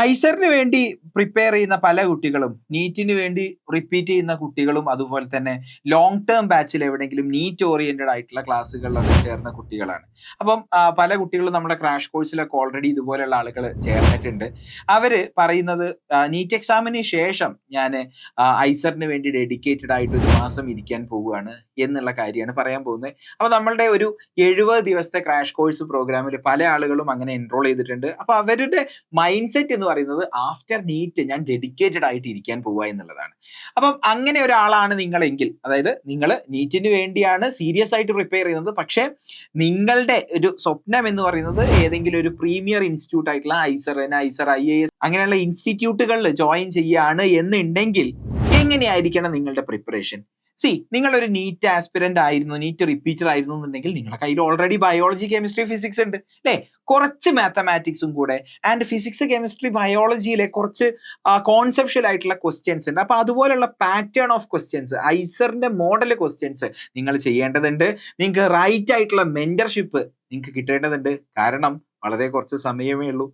ഐസറിന് വേണ്ടി പ്രിപ്പയർ ചെയ്യുന്ന പല കുട്ടികളും നീറ്റിന് വേണ്ടി റിപ്പീറ്റ് ചെയ്യുന്ന കുട്ടികളും അതുപോലെ തന്നെ ലോങ് ടേം ബാച്ചിൽ എവിടെയെങ്കിലും നീറ്റ് ഓറിയന്റഡ് ആയിട്ടുള്ള ക്ലാസ്സുകളിലൊക്കെ ചേർന്ന കുട്ടികളാണ്. അപ്പം പല കുട്ടികളും നമ്മുടെ ക്രാഷ് കോഴ്സിലൊക്കെ ഓൾറെഡി ഇതുപോലെയുള്ള ആളുകൾ ചേർന്നിട്ടുണ്ട്. അവര് പറയുന്നത് നീറ്റ് എക്സാമിന് ശേഷം ഞാൻ ഐസറിന് വേണ്ടി ഡെഡിക്കേറ്റഡ് ആയിട്ട് ഒരു മാസം ഇരിക്കാൻ പോവുകയാണ് എന്നുള്ള കാര്യമാണ് പറയാൻ പോകുന്നത്. അപ്പൊ നമ്മളുടെ ഒരു 70 ദിവസത്തെ ക്രാഷ് കോഴ്സ് പ്രോഗ്രാമിൽ പല ആളുകളും അങ്ങനെ എൻറോൾ ചെയ്തിട്ടുണ്ട്. അപ്പൊ അവരുടെ മൈൻഡ് സെറ്റ് എന്ന് പറയുന്നത് ആഫ്റ്റർ നീറ്റ് ഞാൻ ഡെഡിക്കേറ്റഡ് ആയിട്ട് ഇരിക്കാൻ പോവുക എന്നുള്ളതാണ്. അപ്പം അങ്ങനെ ഒരാളാണ് നിങ്ങളെങ്കിൽ, അതായത് നിങ്ങൾ നീറ്റിന് വേണ്ടിയാണ് സീരിയസ് ആയിട്ട് പ്രിപ്പയർ ചെയ്യുന്നത്, പക്ഷേ നിങ്ങളുടെ ഒരു സ്വപ്നം എന്ന് പറയുന്നത് ഏതെങ്കിലും ഒരു പ്രീമിയർ ഇൻസ്റ്റിറ്റ്യൂട്ട് ആയിട്ടുള്ള ഐസർ IAS അങ്ങനെയുള്ള ഇൻസ്റ്റിറ്റ്യൂട്ടുകളിൽ ജോയിൻ ചെയ്യുകയാണ് എന്നുണ്ടെങ്കിൽ എങ്ങനെയായിരിക്കണം നിങ്ങളുടെ പ്രിപ്പറേഷൻ? നിങ്ങൾ ഒരു നീറ്റ് ആസ്പിരന്റ് ആയിരുന്നു, നീറ്റ് റിപ്പീറ്റർ ആയിരുന്നു എന്നുണ്ടെങ്കിൽ നിങ്ങളുടെ കയ്യിൽ ഓൾറെഡി ബയോളജി, കെമിസ്ട്രി, ഫിസിക്സ് ഉണ്ട് അല്ലേ? കുറച്ച് മാത്തമാറ്റിക്സും കൂടെ ആൻഡ് ഫിസിക്സ്, കെമിസ്ട്രി, ബയോളജിയിലെ കുറച്ച് കോൺസെപ്ഷ്യൽ ആയിട്ടുള്ള ക്വസ്റ്റ്യൻസ് ഉണ്ട്. അപ്പൊ അതുപോലെയുള്ള പാറ്റേൺ ഓഫ് ക്വസ്റ്റ്യൻസ്, ഐസറിന്റെ മോഡൽ ക്വസ്റ്റ്യൻസ് നിങ്ങൾ ചെയ്യേണ്ടതുണ്ട്. നിങ്ങൾക്ക് റൈറ്റ് ആയിട്ടുള്ള മെന്റർഷിപ്പ് നിങ്ങൾക്ക് കിട്ടേണ്ടതുണ്ട്. കാരണം വളരെ കുറച്ച് സമയമേ ഉള്ളൂ.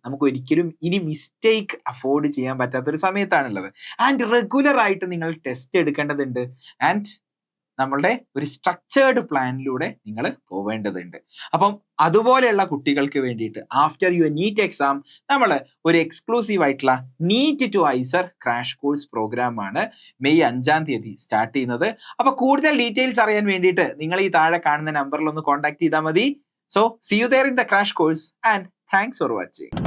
നമുക്ക് ഒരിക്കലും ഇനി മിസ്റ്റേക്ക് അഫോർഡ് ചെയ്യാൻ പറ്റാത്തൊരു സമയത്താണുള്ളത്. ആൻഡ് റെഗുലർ ആയിട്ട് നിങ്ങൾ ടെസ്റ്റ് എടുക്കേണ്ടതുണ്ട്. ആൻഡ് നമ്മളുടെ ഒരു സ്ട്രക്ചേർഡ് പ്ലാനിലൂടെ നിങ്ങൾ പോവേണ്ടതുണ്ട്. അപ്പം അതുപോലെയുള്ള കുട്ടികൾക്ക് വേണ്ടിയിട്ട് ആഫ്റ്റർ യുവർ നീറ്റ് എക്സാം നമ്മൾ ഒരു എക്സ്ക്ലൂസീവ് ആയിട്ടുള്ള NEET to IISER crash course program ആണ് മെയ് 5-ാം തീയതി സ്റ്റാർട്ട് ചെയ്യുന്നത്. അപ്പൊ കൂടുതൽ ഡീറ്റെയിൽസ് അറിയാൻ വേണ്ടിയിട്ട് നിങ്ങൾ ഈ താഴെ കാണുന്ന നമ്പറിൽ ഒന്ന് കോൺടാക്ട് ചെയ്താൽ മതി. So see you there in the crash course and thanks for watching.